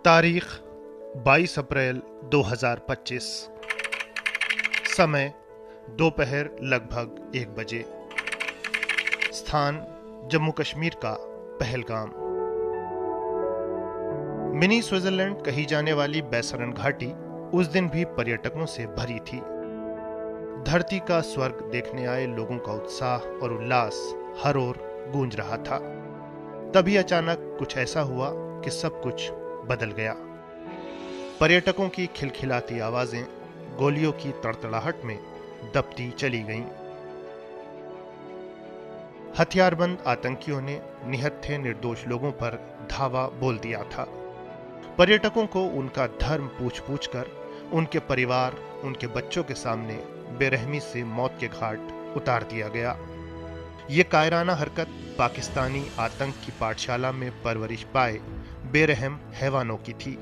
तारीख 22 अप्रैल 2025। समय दोपहर लगभग 1 बजे। स्थान जम्मू कश्मीर का पहलगाम। मिनी स्विट्जरलैंड कही जाने वाली बैसरन घाटी उस दिन भी पर्यटकों से भरी थी। धरती का स्वर्ग देखने आए लोगों का उत्साह और उल्लास हर ओर गूंज रहा था। तभी अचानक कुछ ऐसा हुआ कि सब कुछ बदल गया। पर्यटकों की खिलखिलाती आवाजें गोलियों की तड़तड़ाहट में दबती चली गईं। हथियारबंद आतंकियों ने निहत्थे निर्दोष लोगों पर धावा बोल दिया था। पर्यटकों को उनका धर्म पूछ कर उनके परिवार, उनके बच्चों के सामने बेरहमी से मौत के घाट उतार दिया गया। ये कायराना हरकत पाकिस्तानी आतंक की पाठशाला में परवरिश पाए बेरहम हैवानों की थी।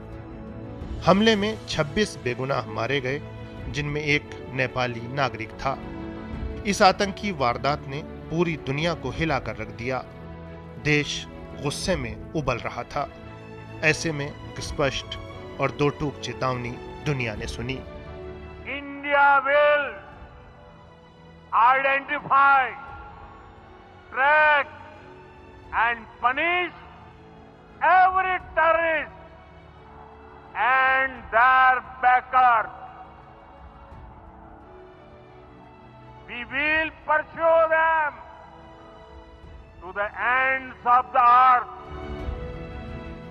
हमले में 26 बेगुनाह मारे गए, जिनमें एक नेपाली नागरिक था। इस आतंकी वारदात ने पूरी दुनिया को हिलाकर रख दिया। देश गुस्से में उबल रहा था। ऐसे में एक स्पष्ट और दो टूक चेतावनी दुनिया ने सुनी। India will identify, track and punish every terrorist and their backers. We will pursue them to the ends of the earth.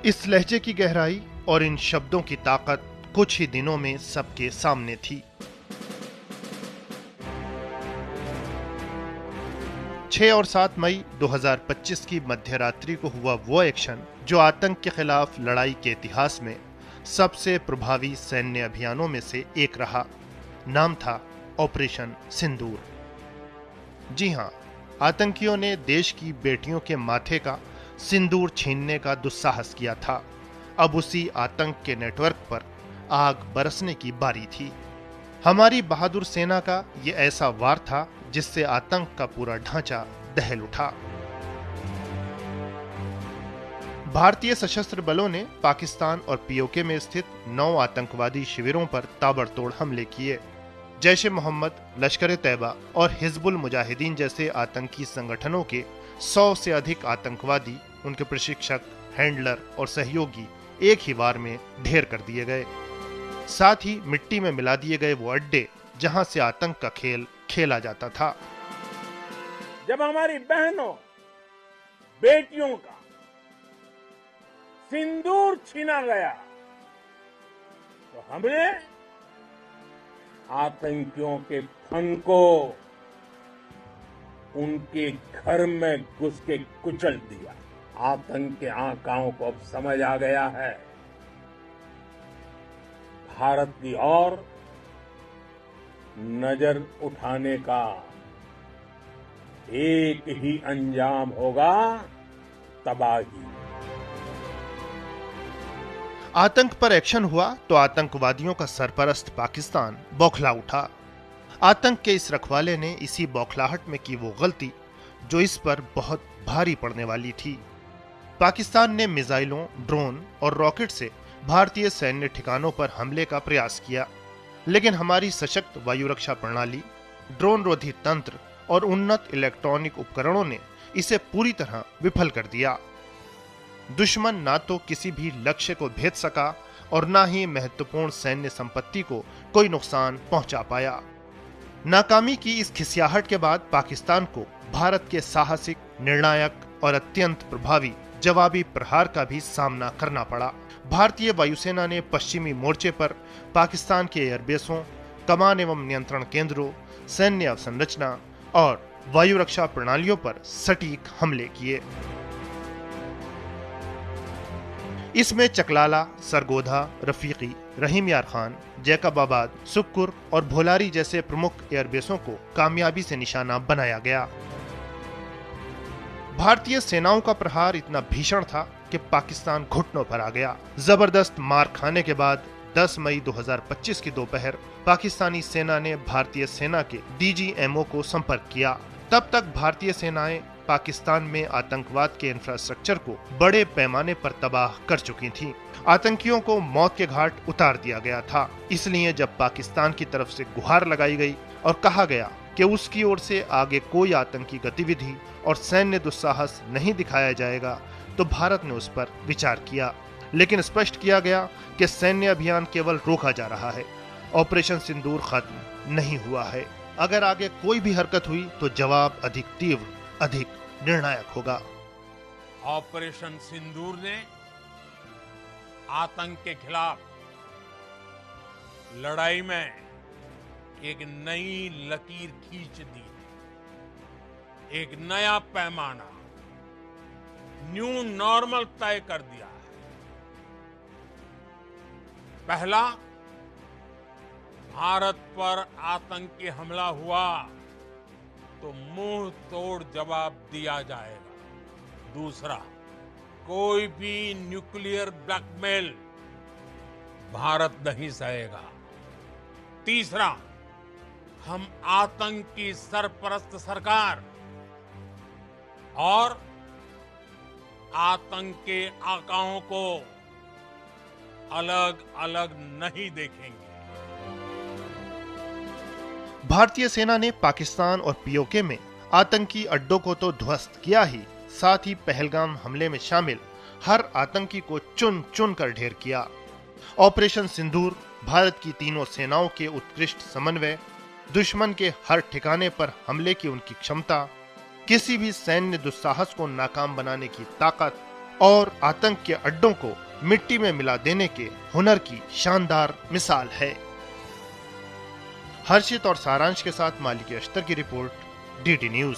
इस लहजे की गहराई और इन शब्दों की ताकत कुछ ही दिनों में सबके सामने थी। 6 और 7 मई 2025 की मध्यरात्रि को हुआ वो एक्शन जो आतंक के खिलाफ लड़ाई के इतिहास में सबसे प्रभावी सैन्य अभियानों में से एक रहा। नाम था ऑपरेशन सिंदूर। जी हां, आतंकियों ने देश की बेटियों के माथे का सिंदूर छीनने का दुस्साहस किया था। अब उसी आतंक के नेटवर्क पर आग बरसने की बारी थी। हमारी बहादुर सेना का ये ऐसा वार था जिससे आतंक का पूरा ढांचा दहल उठा। भारतीय सशस्त्र बलों ने पाकिस्तान और पीओके में स्थित 9 आतंकवादी शिविरों पर ताबड़तोड़ हमले किए। जैश ए मोहम्मद, लश्कर ए तैयबा और हिजबुल मुजाहिदीन जैसे आतंकी संगठनों के 100 से अधिक आतंकवादी, उनके प्रशिक्षक, हैंडलर और सहयोगी एक ही वार में ढेर कर दिए गए। साथ ही मिट्टी में मिला दिए गए वो अड्डे जहां से आतंक का खेल खेला जाता था। जब हमारी बहनों, बेटियों का सिंदूर छीना गया तो हमने आतंकियों के फन को उनके घर में घुस के कुचल दिया। आतंक के आकाओं को अब समझ आ गया है, भारत की ओर नजर उठाने का एक ही अंजाम होगा, तबाही। आतंक पर एक्शन हुआ तो आतंकवादियों का सरपरस्त पाकिस्तान बौखला उठा। आतंक के इस रखवाले ने इसी बौखलाहट में की वो गलती जो इस पर बहुत भारी पड़ने वाली थी। पाकिस्तान ने मिसाइलों, ड्रोन और रॉकेट से भारतीय सैन्य ठिकानों पर हमले का प्रयास किया, लेकिन हमारी सशक्त वायु रक्षा प्रणाली, ड्रोन रोधी तंत्र और उन्नत इलेक्ट्रॉनिक उपकरणों ने इसे पूरी तरह विफल कर दिया। दुश्मन ना तो किसी भी लक्ष्य को भेद सका और ना ही महत्वपूर्ण सैन्य संपत्ति को कोई नुकसान पहुंचा पाया। नाकामी की इस खिसियाहट के बाद पाकिस्तान को भारत के साहसिक, निर्णायक और अत्यंत प्रभावी जवाबी प्रहार का भी सामना करना पड़ा। भारतीय वायुसेना ने पश्चिमी मोर्चे पर पाकिस्तान के एयरबेसों, कमान एवं नियंत्रण केंद्रों, सैन्य अवसंरचना और वायु रक्षा प्रणालियों पर सटीक हमले किए। इसमें चकलाला, सरगोधा, रफीकी, रहीम यार खान, जैकबाबाद, सुक्कुर और भोलारी जैसे प्रमुख एयरबेसों को कामयाबी से निशाना बनाया गया। भारतीय सेनाओं का प्रहार इतना भीषण था कि पाकिस्तान घुटनों पर आ गया। जबरदस्त मार खाने के बाद 10 मई 2025 की दोपहर पाकिस्तानी सेना ने भारतीय सेना के डीजीएमओ को संपर्क किया। तब तक भारतीय सेनाएं पाकिस्तान में आतंकवाद के इंफ्रास्ट्रक्चर को बड़े पैमाने पर तबाह कर चुकी थीं। आतंकियों को मौत के घाट उतार दिया गया था। इसलिए जब पाकिस्तान की तरफ से गुहार लगाई गई और कहा गया कि उसकी ओर से आगे कोई आतंकी गतिविधि और सैन्य दुस्साहस नहीं दिखाया जाएगा, तो भारत ने उस पर विचार किया। लेकिन स्पष्ट किया गया कि सैन्य अभियान केवल रोका जा रहा है, ऑपरेशन सिंदूर खत्म नहीं हुआ है। अगर आगे कोई भी हरकत हुई तो जवाब अधिक तीव्र, अधिक निर्णायक होगा। ऑपरेशन सिंदूर ने आतंक के खिलाफ लड़ाई में एक नई लकीर खींच दी, एक नया पैमाना, न्यू नॉर्मल तय कर दिया है। पहला, भारत पर आतंकी हमला हुआ तो मुंह तोड़ जवाब दिया जाएगा। दूसरा, कोई भी न्यूक्लियर ब्लैकमेल भारत नहीं सहेगा। तीसरा, हम आतंक की सरपरस्त सरकार और आतंक के आकाओं को अलग अलग नहीं देखेंगे। भारतीय सेना ने पाकिस्तान और पीओके में आतंकी अड्डों को तो ध्वस्त किया ही, साथ ही पहलगाम हमले में शामिल हर आतंकी को चुन चुन कर ढेर किया। ऑपरेशन सिंदूर भारत की तीनों सेनाओं के उत्कृष्ट समन्वय, दुश्मन के हर ठिकाने पर हमले की उनकी क्षमता, किसी भी सैन्य दुस्साहस को नाकाम बनाने की ताकत और आतंक के अड्डों को मिट्टी में मिला देने के हुनर की शानदार मिसाल है। हर्षित और सारांश के साथ मालिक अख्तर की रिपोर्ट, डीडी न्यूज।